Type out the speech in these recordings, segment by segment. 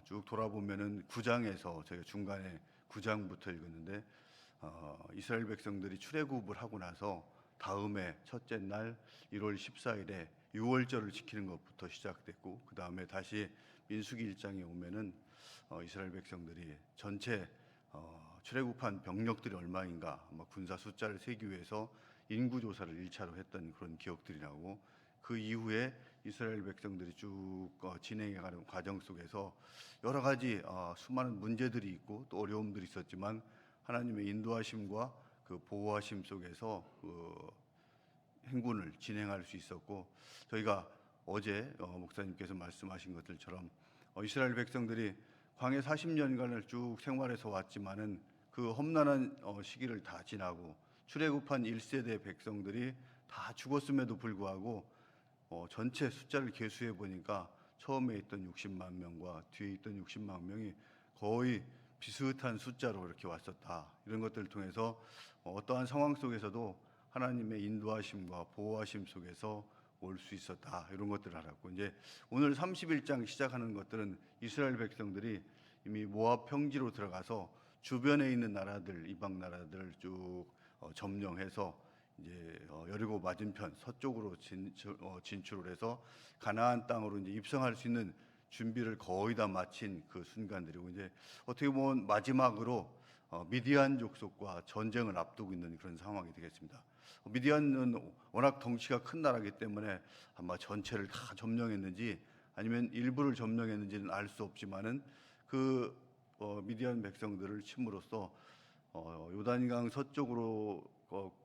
쭉 돌아보면은 9장에서 저희가 중간에 9장부터 읽었는데 이스라엘 백성들이 출애굽을 하고 나서 다음에 첫째 날 1월 14일에 유월절을 지키는 것부터 시작됐고, 그 다음에 다시 민수기 1장에 오면은 이스라엘 백성들이 전체 출애굽한 병력들이 얼마인가 아마 군사 숫자를 세기 위해서 인구 조사를 1차로 했던 그런 기억들이 나고, 그 이후에 이스라엘 백성들이 쭉 진행해가는 과정 속에서 여러 가지 수많은 문제들이 있고 또 어려움들이 있었지만 하나님의 인도하심과 그 보호하심 속에서 그 행군을 진행할 수 있었고, 저희가 어제 목사님께서 말씀하신 것들처럼 이스라엘 백성들이 광해 40년간을 쭉 생활해서 왔지만은 그 험난한 시기를 다 지나고 출애굽한 1세대 백성들이 다 죽었음에도 불구하고 전체 숫자를 계수해 보니까 처음에 있던 60만 명과 뒤에 있던 60만 명이 거의 비슷한 숫자로 이렇게 왔었다. 이런 것들을 통해서 어떠한 상황 속에서도 하나님의 인도하심과 보호하심 속에서 올 수 있었다. 이런 것들을 알았고, 이제 오늘 31장 시작하는 것들은 이스라엘 백성들이 이미 모압 평지로 들어가서 주변에 있는 나라들, 이방 나라들을 쭉 점령해서 이제 여리고 맞은편 서쪽으로 진출을 해서 가나안 땅으로 이제 입성할 수 있는 준비를 거의 다 마친 그 순간들이고, 이제 어떻게 보면 마지막으로 미디안 족속과 전쟁을 앞두고 있는 그런 상황이 되겠습니다. 미디안은 워낙 덩치가 큰 나라이기 때문에 아마 전체를 다 점령했는지 아니면 일부를 점령했는지는 알 수 없지만은 그 미디안 백성들을 침으로써 요단강 서쪽으로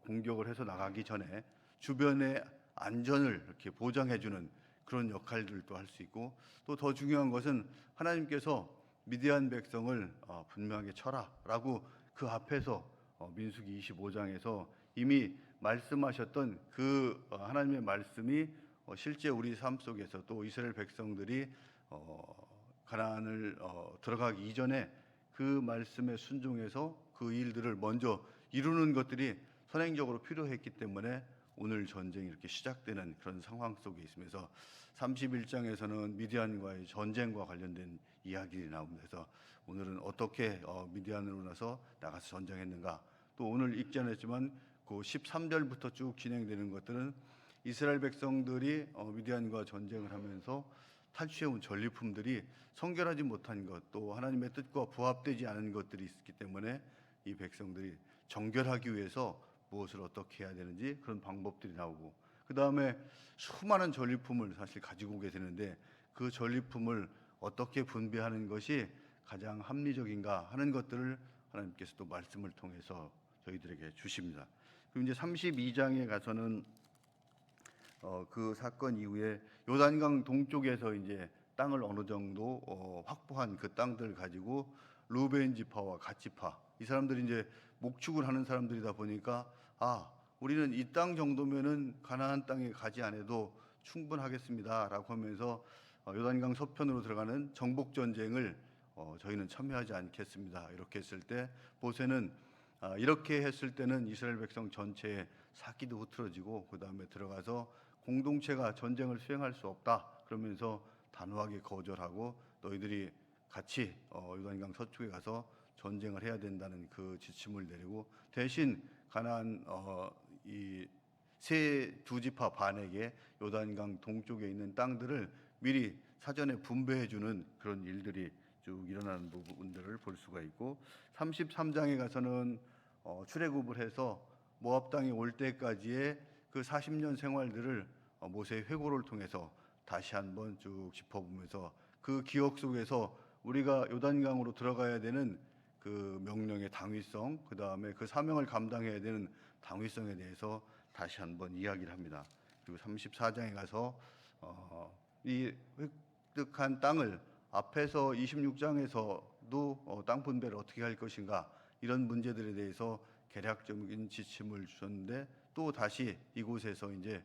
공격을 해서 나가기 전에 주변의 안전을 이렇게 보장해주는 그런 역할들도 할 수 있고, 또 더 중요한 것은 하나님께서 미디안 백성을 분명하게 쳐라라고 그 앞에서 민수기 25장에서 이미 말씀하셨던 그 하나님의 말씀이 실제 우리 삶 속에서 또 이스라엘 백성들이 가나안을 들어가기 이전에 그 말씀에 순종해서 그 일들을 먼저 이루는 것들이 선행적으로 필요했기 때문에 오늘 전쟁이 이렇게 시작되는 그런 상황 속에 있으면서 31장에서는 미디안과의 전쟁과 관련된 이야기들이 나오면서 오늘은 어떻게 미디안으로 나가서 전쟁했는가, 또 오늘 읽지 않았지만 그 13절부터 쭉 진행되는 것들은 이스라엘 백성들이 미디안과 전쟁을 하면서 탈취해온 전리품들이 성결하지 못한 것, 또 하나님의 뜻과 부합되지 않은 것들이 있기 때문에 이 백성들이 정결하기 위해서 무엇을 어떻게 해야 되는지 그런 방법들이 나오고, 그 다음에 수많은 전리품을 사실 가지고 오게 되는데 그 전리품을 어떻게 분배하는 것이 가장 합리적인가 하는 것들을 하나님께서 또 말씀을 통해서 저희들에게 주십니다. 그리고 이제 32장에 가서는 그 사건 이후에 요단강 동쪽에서 이제 땅을 어느 정도 확보한 그 땅들 가지고 루벤 지파와 갓 지파, 이 사람들이 이제 목축을 하는 사람들이다 보니까 우리는 이 땅 정도면은 가나안 땅에 가지 않아도 충분하겠습니다라고 하면서 요단강 서편으로 들어가는 정복 전쟁을 저희는 참여하지 않겠습니다. 이렇게 했을 때 모세는 이렇게 했을 때는 이스라엘 백성 전체의 사기도 흐트러지고 그 다음에 들어가서 공동체가 전쟁을 수행할 수 없다 그러면서 단호하게 거절하고 너희들이 같이 요단강 서쪽에 가서 전쟁을 해야 된다는 그 지침을 내리고, 대신 가나안 이 세 두 지파 반에게 요단강 동쪽에 있는 땅들을 미리 사전에 분배해 주는 그런 일들이 쭉 일어나는 부분들을 볼 수가 있고, 33장에 가서는 출애굽을 해서 모압 땅에 올 때까지의 그 40년 생활들을 모세의 회고를 통해서 다시 한번 쭉 짚어보면서 그 기억 속에서 우리가 요단강으로 들어가야 되는 그 명령의 당위성, 그 다음에 그 사명을 감당해야 되는 당위성에 대해서 다시 한번 이야기를 합니다. 그리고 34장에 가서 이 획득한 땅을 앞에서 26장에서도 땅 분배를 어떻게 할 것인가 이런 문제들에 대해서 개략적인 지침을 주셨는데, 또 다시 이곳에서 이제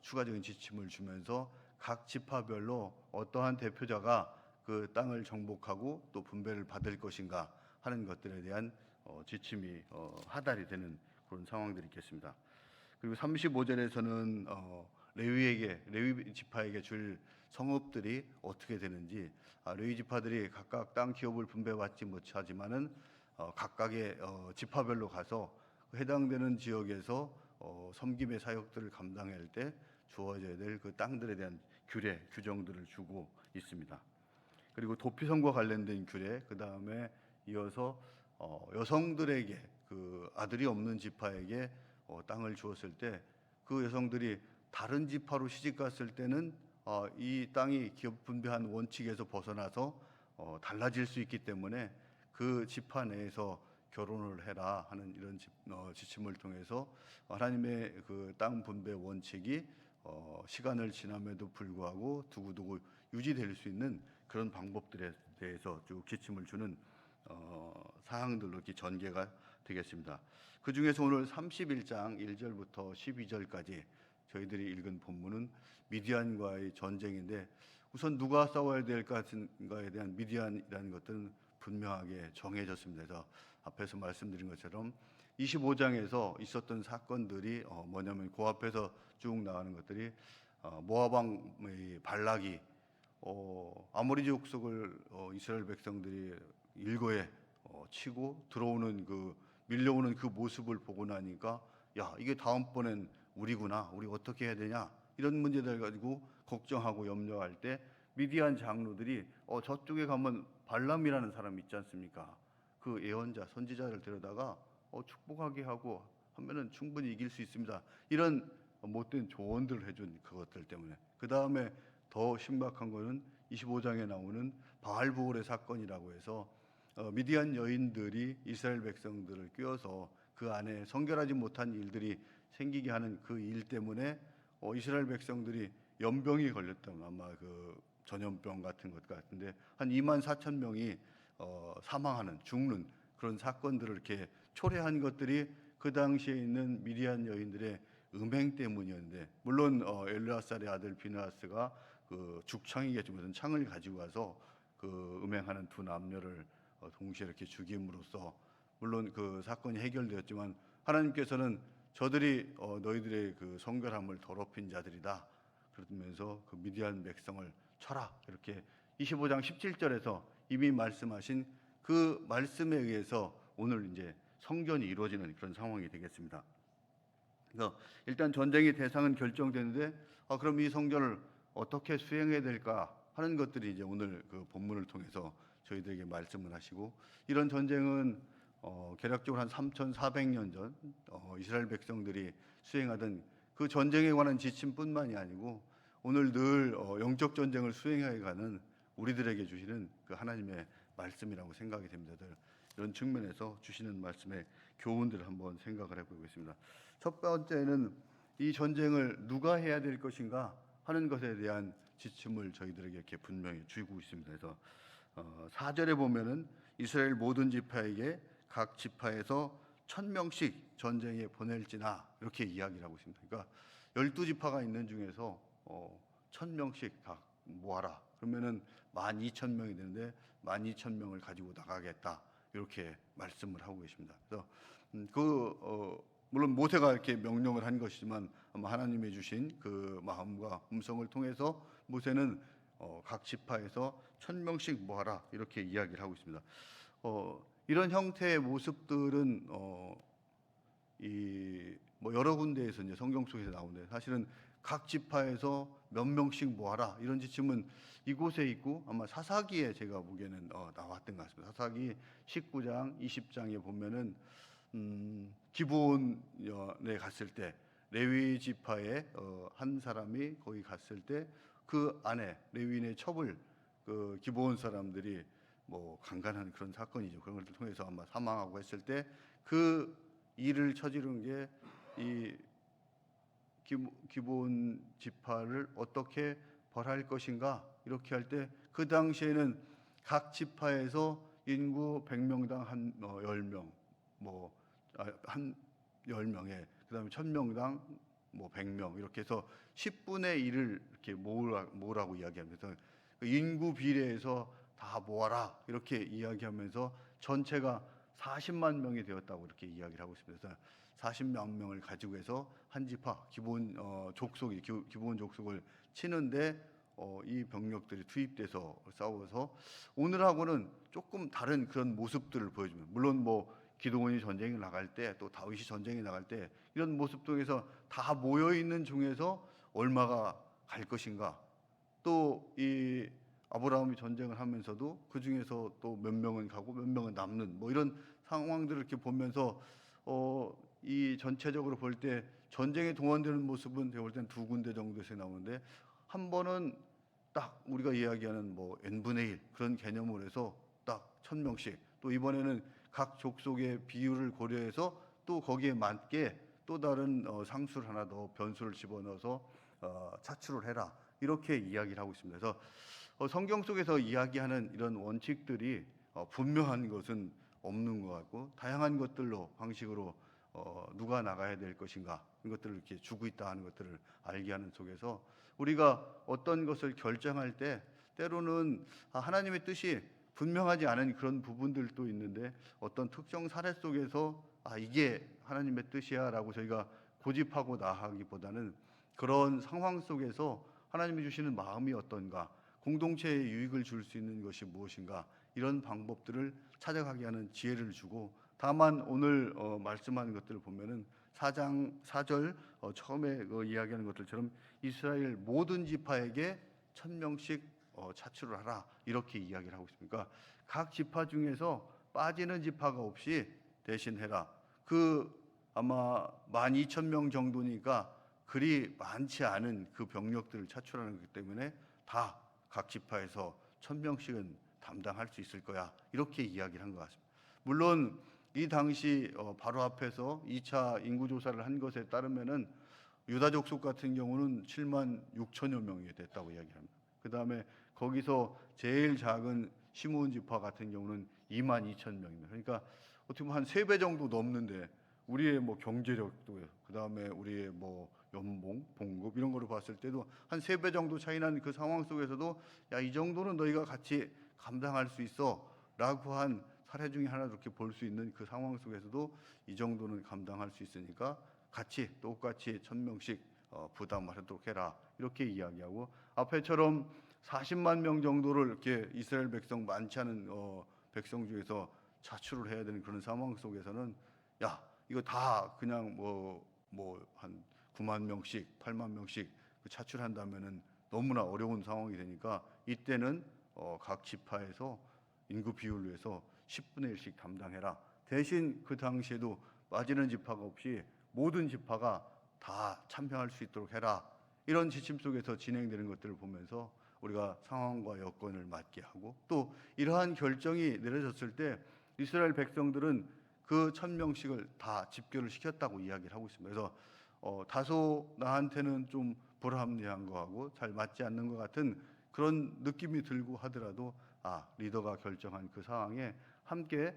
추가적인 지침을 주면서 각 지파별로 어떠한 대표자가 그 땅을 정복하고 또 분배를 받을 것인가 하는 것들에 대한 지침이 하달이 되는 그런 상황들이 있겠습니다. 그리고 35절에서는 레위 지파에게 줄 성읍들이 어떻게 되는지, 레위 지파들이 각각 땅 기업을 분배받지 못하지만은 각각의 지파별로 가서 해당되는 지역에서 섬김의 사역들을 감당할 때 주어져야 될 그 땅들에 대한 규정들을 주고 있습니다. 그리고 도피성과 관련된 규례, 그 다음에 이어서 여성들에게 그 아들이 없는 지파에게 땅을 주었을 때 그 여성들이 다른 지파로 시집 갔을 때는 이 땅이 기업 분배한 원칙에서 벗어나서 달라질 수 있기 때문에 그 지파 내에서 결혼을 해라 하는 이런 지침을 통해서 하나님의 그 땅 분배 원칙이 시간을 지남에도 불구하고 두고두고 유지될 수 있는 그런 방법들에 대해서 쭉 지침을 주는 사항들로 이렇게 전개가 되겠습니다. 그 중에서 오늘 31장 1절부터 12절까지 저희들이 읽은 본문은 미디안과의 전쟁인데, 우선 누가 싸워야 될까에 대한 미디안이라는 것들은 분명하게 정해졌습니다. 그래서 앞에서 말씀드린 것처럼 25장에서 있었던 사건들이 뭐냐면 그 앞에서 쭉 나가는 것들이 모압 왕의 발락이 아모리 족속을 이스라엘 백성들이 일거에 치고 들어오는 밀려오는 그 모습을 보고 나니까, 야, 이게 다음번엔 우리구나, 우리 어떻게 해야 되냐, 이런 문제들 가지고 걱정하고 염려할 때 미디안 장로들이 저쪽에 가면 발람이라는 사람이 있지 않습니까? 그 예언자 선지자를 데려다가 축복하게 하고 하면은 충분히 이길 수 있습니다. 이런 못된 조언들을 해준 그것들 때문에. 그 다음에 더 심각한 거는 25장에 나오는 바알부올의 사건이라고 해서 미디안 여인들이 이스라엘 백성들을 꿰어서 그 안에 성결하지 못한 일들이 생기게 하는 그 일 때문에 이스라엘 백성들이 연병이 걸렸던, 아마 그 전염병 같은 것 같은데 한 2만 4천 명이 사망하는, 죽는 그런 사건들을 이렇게 초래한 것들이 그 당시에 있는 미디안 여인들의 음행 때문이었는데, 물론 엘르아살의 아들 비느하스가 그 죽창이겠죠. 무슨 창을 가지고 와서 그 음행하는 두 남녀를 동시에 이렇게 죽임으로써 물론 그 사건이 해결되었지만, 하나님께서는 저들이 너희들의 그 성결함을 더럽힌 자들이다 그러면서 그 미디안 백성을 쳐라, 이렇게 25장 17절에서 이미 말씀하신 그 말씀에 의해서 오늘 이제 성전이 이루어지는 그런 상황이 되겠습니다. 그래서 일단 전쟁의 대상은 결정되는데 그럼 이 성전을 어떻게 수행해야 될까 하는 것들이 이제 오늘 그 본문을 통해서 저희들에게 말씀을 하시고, 이런 전쟁은 개략적으로 한 3,400년 전 이스라엘 백성들이 수행하던 그 전쟁에 관한 지침뿐만이 아니고 오늘 늘 영적 전쟁을 수행해가는 우리들에게 주시는 그 하나님의 말씀이라고 생각이 됩니다. 이런 측면에서 주시는 말씀의 교훈들을 한번 생각을 해보겠습니다. 첫 번째는 이 전쟁을 누가 해야 될 것인가 하는 것에 대한 지침을 저희들에게 이렇게 분명히 주고 있습니다. 그래서 4절에 보면은 이스라엘 모든 지파에게 각 지파에서 1,000명씩 전쟁에 보낼지나, 이렇게 이야기를 하고 있습니다. 그러니까 12지파가 있는 중에서 1,000명씩 다 모아라. 그러면은 12,000명이 되는데 12,000명을 가지고 나가겠다, 이렇게 말씀을 하고 계십니다. 그래서 물론 모세가 이렇게 명령을 한 것이지만 아마 하나님이 주신 그 마음과 음성을 통해서 모세는 각 지파에서 1,000명씩 모아라, 이렇게 이야기를 하고 있습니다. 이런 형태의 모습들은 여러 군데에서 이제 성경 속에서 나오는데, 사실은 각 지파에서 몇 명씩 모아라 이런 지침은 이곳에 있고 아마 사사기에 제가 보기에는 나왔던 것 같습니다. 사사기 19장 20장에 보면은 기브온에 갔을 때 레위 지파의 한 사람이 거기 갔을 때 그 안에 레위인의 첩을 그 기브온 사람들이 강간하는 그런 사건이죠. 그런 것을 통해서 아마 사망하고 했을 때 그 일을 저지른 게 이 기브온 지파를 어떻게 벌할 것인가, 이렇게 할 때 그 당시에는 각 지파에서 인구 100명당 한 10명, 한 10명에 그다음에 1,000명당 100명, 이렇게 해서 10분의 1을 이렇게 모으라고 이야기하면서 그 인구 비례해서 다 모아라, 이렇게 이야기하면서 전체가 40만 명이 되었다고 이렇게 이야기를 하고 있습니다. 그래서 40만 명을 가지고 해서 한 지파 기본 기본 족속을 치는데 이 병력들이 투입돼서 싸워서 오늘하고는 조금 다른 그런 모습들을 보여줍니다. 물론 뭐 기드온이 전쟁에 나갈 때 또 다윗이 전쟁에 나갈 때 이런 모습 중에서 다 모여 있는 중에서 얼마가 갈 것인가, 또 이 아브라함이 전쟁을 하면서도 그 중에서 또 몇 명은 가고 몇 명은 남는 뭐 이런 상황들을 이렇게 보면서 이 전체적으로 볼 때 전쟁에 동원되는 모습은 제가 볼 때는 두 군데 정도에서 나오는데, 한 번은 딱 우리가 이야기하는 뭐 n분의 1 그런 개념으로 해서 딱 1000명씩, 또 이번에는 각 족속의 비율을 고려해서 또 거기에 맞게 또 다른 상수를 하나 더 변수를 집어넣어서 차출을 해라, 이렇게 이야기를 하고 있습니다. 그래서 성경 속에서 이야기하는 이런 원칙들이 분명한 것은 없는 것 같고, 다양한 것들로 방식으로 누가 나가야 될 것인가 이것들을 이렇게 주고 있다 하는 것들을 알게 하는 속에서 우리가 어떤 것을 결정할 때 때로는 하나님의 뜻이 분명하지 않은 그런 부분들도 있는데, 어떤 특정 사례 속에서 이게 하나님의 뜻이야라고 저희가 고집하고 나아가기보다는 그런 상황 속에서 하나님이 주시는 마음이 어떤가, 공동체에 유익을 줄 수 있는 것이 무엇인가, 이런 방법들을 찾아가게 하는 지혜를 주고, 다만 오늘 말씀하는 것들을 보면은 4장 4절 처음에 이야기하는 것들처럼 이스라엘 모든 지파에게 1000명씩 차출을 하라, 이렇게 이야기를 하고 있습니까? 각 지파 중에서 빠지는 지파가 없이 대신해라. 아마 12,000명 정도니까 그리 많지 않은 그 병력들을 차출하는 거기 때문에 다 각 지파에서 1000명씩은 담당할 수 있을 거야, 이렇게 이야기를 한 것 같습니다. 물론 이 당시 바로 앞에서 2차 인구 조사를 한 것에 따르면은 유다 족속 같은 경우는 7만 6천여 명이 됐다고 이야기합니다. 그 다음에 거기서 제일 작은 시므온 지파 같은 경우는 2만 2천 명입니다. 그러니까 어떻게 보면 한 3배 정도 넘는데, 우리의 뭐 경제력도, 그 다음에 우리의 뭐 연봉, 봉급 이런 거를 봤을 때도 한 3배 정도 차이 나는 그 상황 속에서도 이 정도는 너희가 같이 감당할 수 있어 라고 한 사례 중에 하나 이렇게 볼 수 있는 그 상황 속에서도 이 정도는 감당할 수 있으니까 같이 똑같이 1000명씩 부담하도록 해라, 이렇게 이야기하고, 앞에처럼 40만 명 정도를 이렇게 이스라엘 백성 많지 않은 백성 중에서 차출을 해야 되는 그런 상황 속에서는 이거 다 그냥 뭐 한 9만 명씩 8만 명씩 차출한다면은 너무나 어려운 상황이 되니까, 이때는 각 지파에서 인구 비율로 해서 10분의 1씩 담당해라. 대신 그 당시에도 빠지는 지파가 없이 모든 지파가 다 참여할 수 있도록 해라, 이런 지침 속에서 진행되는 것들을 보면서 우리가 상황과 여건을 맞게 하고, 또 이러한 결정이 내려졌을 때 이스라엘 백성들은 그 1000명씩을 다 집결을 시켰다고 이야기를 하고 있습니다. 그래서 다소 나한테는 좀 불합리한 거하고 잘 맞지 않는 것 같은 그런 느낌이 들고 하더라도 리더가 결정한 그 상황에 함께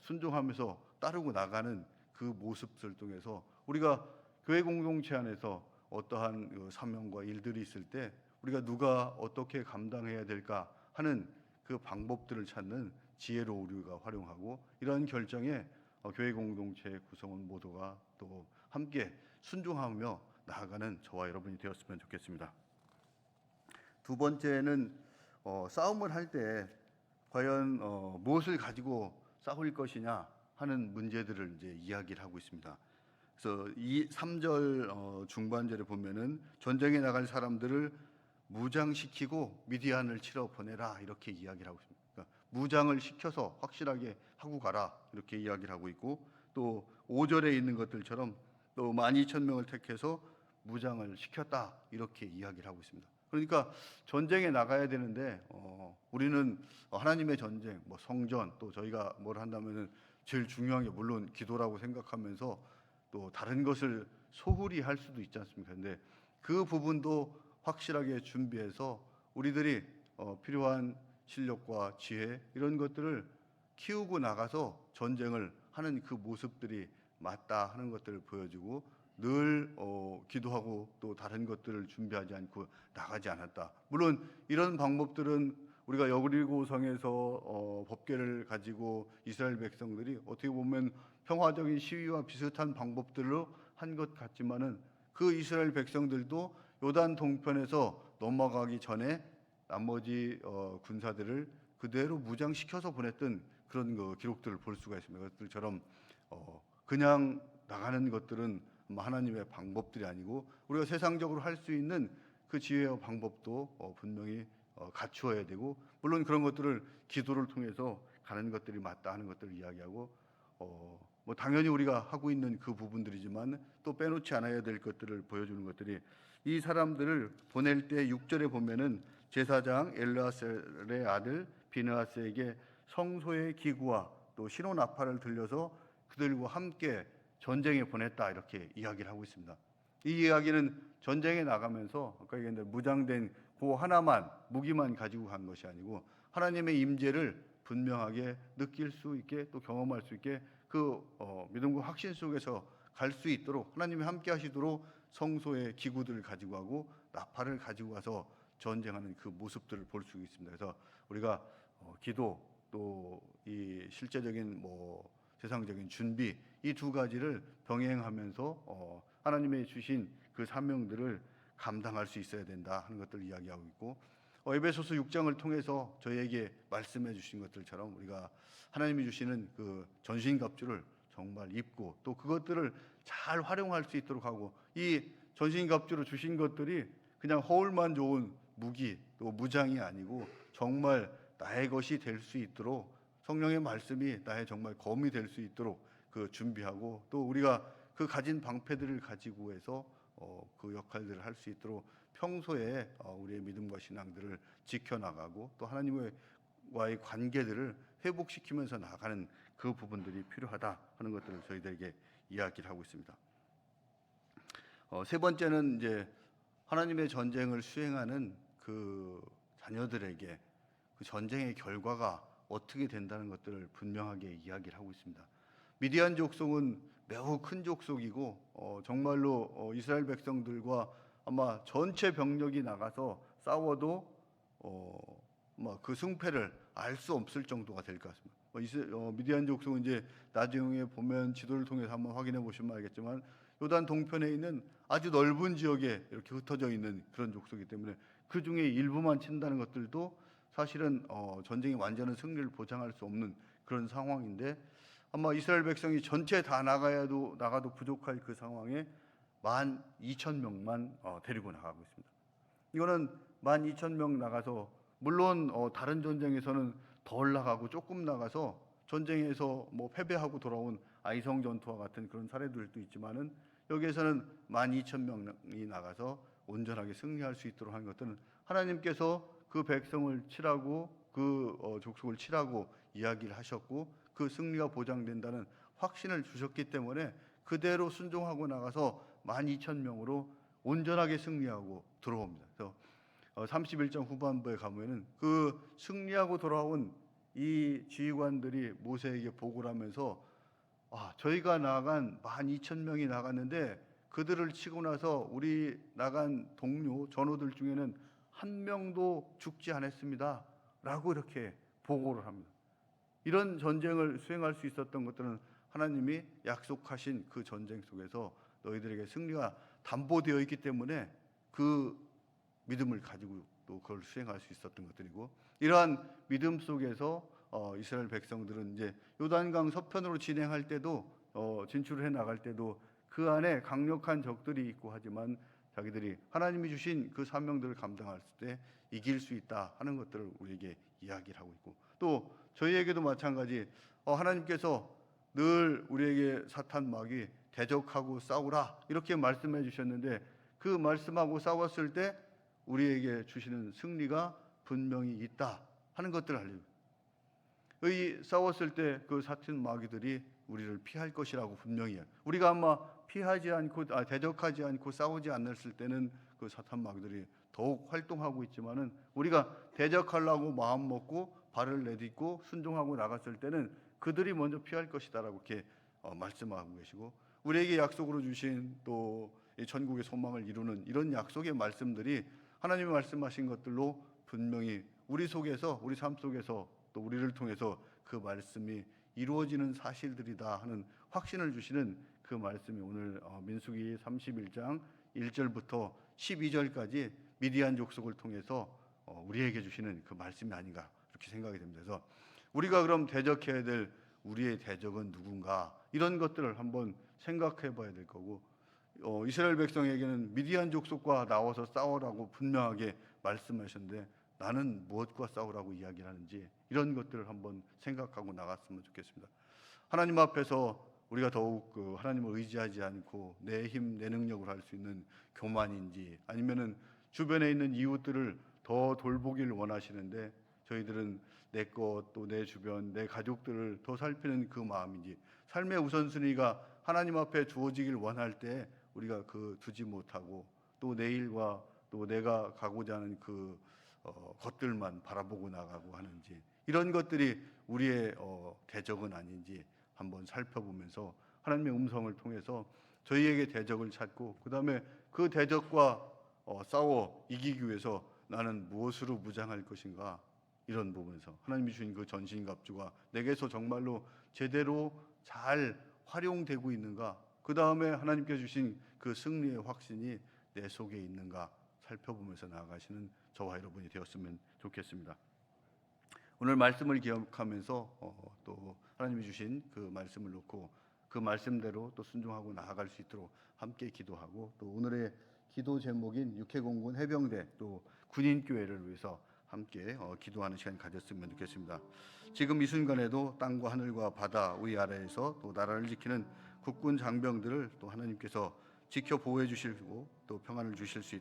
순종하면서 따르고 나가는 그 모습들 통해서 우리가 교회 공동체 안에서 어떠한 사명과 일들이 있을 때 우리가 누가 어떻게 감당해야 될까 하는 그 방법들을 찾는 지혜로 우리가 활용하고, 이러한 결정에 교회 공동체 구성원 모두가 또 함께 순종하며 나아가는 저와 여러분이 되었으면 좋겠습니다. 두 번째는 싸움을 할 때 과연 무엇을 가지고 싸울 것이냐 하는 문제들을 이제 이야기를 하고 있습니다. 그래서 이 3절 중반절에 보면은 전쟁에 나갈 사람들을 무장시키고 미디안을 치러 보내라, 이렇게 이야기를 하고 있습니다. 그러니까 무장을 시켜서 확실하게 하고 가라, 이렇게 이야기를 하고 있고, 또 5절에 있는 것들처럼 또 12,000명을 택해서 무장을 시켰다, 이렇게 이야기를 하고 있습니다. 그러니까 전쟁에 나가야 되는데 우리는 하나님의 전쟁, 뭐 성전, 또 저희가 뭘 한다면은 제일 중요한 게 물론 기도라고 생각하면서 또 다른 것을 소홀히 할 수도 있지 않습니까? 근데 그 부분도 확실하게 준비해서 우리들이 필요한 실력과 지혜 이런 것들을 키우고 나가서 전쟁을 하는 그 모습들이 맞다 하는 것들을 보여주고, 늘 기도하고 또 다른 것들을 준비하지 않고 나가지 않았다. 물론 이런 방법들은 우리가 여리고성에서 법궤를 가지고 이스라엘 백성들이 어떻게 보면 평화적인 시위와 비슷한 방법들로 한 것 같지만은 그 이스라엘 백성들도 요단 동편에서 넘어가기 전에 나머지 군사들을 그대로 무장시켜서 보냈던 그런 기록들을 볼 수가 있습니다. 그것들처럼 그냥 나가는 것들은 하나님의 방법들이 아니고 우리가 세상적으로 할 수 있는 그 지혜와 방법도 분명히 갖추어야 되고, 물론 그런 것들을 기도를 통해서 가는 것들이 맞다 하는 것들을 이야기하고, 뭐 당연히 우리가 하고 있는 그 부분들이지만 또 빼놓지 않아야 될 것들을 보여주는 것들이, 이 사람들을 보낼 때 6절에 보면은 제사장 엘르아셀의 아들 비느하스에게 성소의 기구와 또 신호 나팔을 들려서 그들과 함께 전쟁에 보냈다, 이렇게 이야기를 하고 있습니다. 이 이야기는 전쟁에 나가면서 아까 얘기했는데 무장된 그 하나만 무기만 가지고 간 것이 아니고 하나님의 임재를 분명하게 느낄 수 있게 또 경험할 수 있게 그 믿음과 확신 속에서 갈 수 있도록 하나님이 함께 하시도록 성소의 기구들을 가지고 가고 나팔을 가지고 가서 전쟁하는 그 모습들을 볼 수 있습니다. 그래서 우리가 기도 또 이 실제적인 세상적인 준비, 이 두 가지를 병행하면서 하나님의 주신 그 사명들을 감당할 수 있어야 된다 하는 것들을 이야기하고 있고, 에베소서 6장을 통해서 저희에게 말씀해 주신 것들처럼 우리가 하나님이 주시는 그 전신갑주를 정말 입고 또 그것들을 잘 활용할 수 있도록 하고, 이 전신갑주로 주신 것들이 그냥 허울만 좋은 무기 또 무장이 아니고 정말 나의 것이 될 수 있도록, 성령의 말씀이 나의 정말 검이 될 수 있도록 그 준비하고, 또 우리가 그 가진 방패들을 가지고 해서 그 역할들을 할 수 있도록 평소에 우리의 믿음과 신앙들을 지켜나가고 또 하나님과의 관계들을 회복시키면서 나가는 그 부분들이 필요하다 하는 것들을 저희들에게 이야기를 하고 있습니다. 세 번째는 이제 하나님의 전쟁을 수행하는 그 자녀들에게 그 전쟁의 결과가 어떻게 된다는 것들을 분명하게 이야기를 하고 있습니다. 미디안 족속은 매우 큰 족속이고 정말로 이스라엘 백성들과 아마 전체 병력이 나가서 싸워도 그 승패를 알 수 없을 정도가 될 것 같습니다. 미디안 족속은 이제 나중에 보면 지도를 통해서 한번 확인해 보시면 알겠지만 요단 동편에 있는 아주 넓은 지역에 이렇게 흩어져 있는 그런 족속이기 때문에 그 중에 일부만 친다는 것들도 사실은 전쟁의 완전한 승리를 보장할 수 없는 그런 상황인데, 아마 이스라엘 백성이 전체 다 나가도 부족할 그 상황에 12,000명만 데리고 나가고 있습니다. 이거는 12,000명 나가서, 물론 다른 전쟁에서는 덜 나가고 조금 나가서 전쟁에서 패배하고 돌아온 아이성 전투와 같은 그런 사례들도 있지만은, 여기에서는 12,000명이 나가서 온전하게 승리할 수 있도록 한 것들은 하나님께서 그 백성을 치라고 그 족속을 치라고 이야기를 하셨고 그 승리가 보장된다는 확신을 주셨기 때문에 그대로 순종하고 나가서 12,000명으로 온전하게 승리하고 들어옵니다. 그래서 31장 후반부에 가면은 그 승리하고 돌아온 이 지휘관들이 모세에게 보고를 하면서 저희가 나간 12,000명이 나갔는데 그들을 치고 나서 우리 나간 동료 전우들 중에는 한 명도 죽지 않았습니다 라고 이렇게 보고를 합니다. 이런 전쟁을 수행할 수 있었던 것들은 하나님이 약속하신 그 전쟁 속에서 너희들에게 승리가 담보되어 있기 때문에 그 믿음을 가지고 또 그걸 수행할 수 있었던 것들이고, 이러한 믿음 속에서 이스라엘 백성들은 이제 요단강 서편으로 진행할 때도 진출을 해 나갈 때도 그 안에 강력한 적들이 있고 하지만 자기들이 하나님이 주신 그 사명들을 감당할 때 이길 수 있다 하는 것들을 우리에게 이야기를 하고 있고, 또 저희에게도 마찬가지 하나님께서 늘 우리에게 사탄 마귀 대적하고 싸우라 이렇게 말씀해 주셨는데, 그 말씀하고 싸웠을 때 우리에게 주시는 승리가 분명히 있다 하는 것들을 알려요. 싸웠을 때 그 사탄 마귀들이 우리를 피할 것이라고 분명히 해요. 우리가 아마 피하지 않고 대적하지 않고 싸우지 않았을 때는 그 사탄 마귀들이 더욱 활동하고 있지만은, 우리가 대적하려고 마음 먹고 발을 내딛고 순종하고 나갔을 때는 그들이 먼저 피할 것이다라고 이렇게 말씀하고 계시고, 우리에게 약속으로 주신 또 이 천국의 소망을 이루는 이런 약속의 말씀들이 하나님이 말씀하신 것들로 분명히 우리 속에서, 우리 삶 속에서 또 우리를 통해서 그 말씀이 이루어지는 사실들이다 하는 확신을 주시는 그 말씀이 오늘 민수기 31장 1절부터 12절까지 미디안 족속을 통해서 우리에게 주시는 그 말씀이 아닌가 이렇게 생각이 됩니다. 그래서 우리가 그럼 대적해야 될 우리의 대적은 누군가, 이런 것들을 한번 생각해 봐야 될 거고, 이스라엘 백성에게는 미디안 족속과 나와서 싸우라고 분명하게 말씀하셨는데 나는 무엇과 싸우라고 이야기를 하는지, 이런 것들을 한번 생각하고 나갔으면 좋겠습니다. 하나님 앞에서 우리가 더욱 하나님을 의지하지 않고 내 힘, 내 능력으로 할 수 있는 교만인지, 아니면은 주변에 있는 이웃들을 더 돌보기를 원하시는데 저희들은 내 것, 또 내 주변, 내 가족들을 더 살피는 그 마음인지, 삶의 우선순위가 하나님 앞에 주어지길 원할 때 우리가 두지 못하고 또 내일과 또 내가 가고자 하는 것들만 바라보고 나가고 하는지, 이런 것들이 우리의 대적은 아닌지 한번 살펴보면서 하나님의 음성을 통해서 저희에게 대적을 찾고, 그 다음에 그 대적과 싸워 이기기 위해서 나는 무엇으로 무장할 것인가, 이런 부분에서 하나님이 주신 그 전신갑주가 내게서 정말로 제대로 잘 활용되고 있는가, 그 다음에 하나님께 주신 그 승리의 확신이 내 속에 있는가 살펴보면서 나아가시는 저와 여러분이 되었으면 좋겠습니다. 오늘 말씀을 기억하면서 또 하나님이 주신 그 말씀을 놓고 그 말씀대로 또 순종하고 나아갈 수 있도록 함께 기도하고, 또 오늘의 기도 제목인 육해공군 해병대 또 군인교회를 위해서 함께 기도하는 시간 가졌으면 좋겠습니다. 지금 이 순간에도 땅과 하늘과 바다 위아래에서 또 나라를 지키는 국군 장병들을 또 하나님께서 지켜 보호해 주시고 또 평안을 주실 수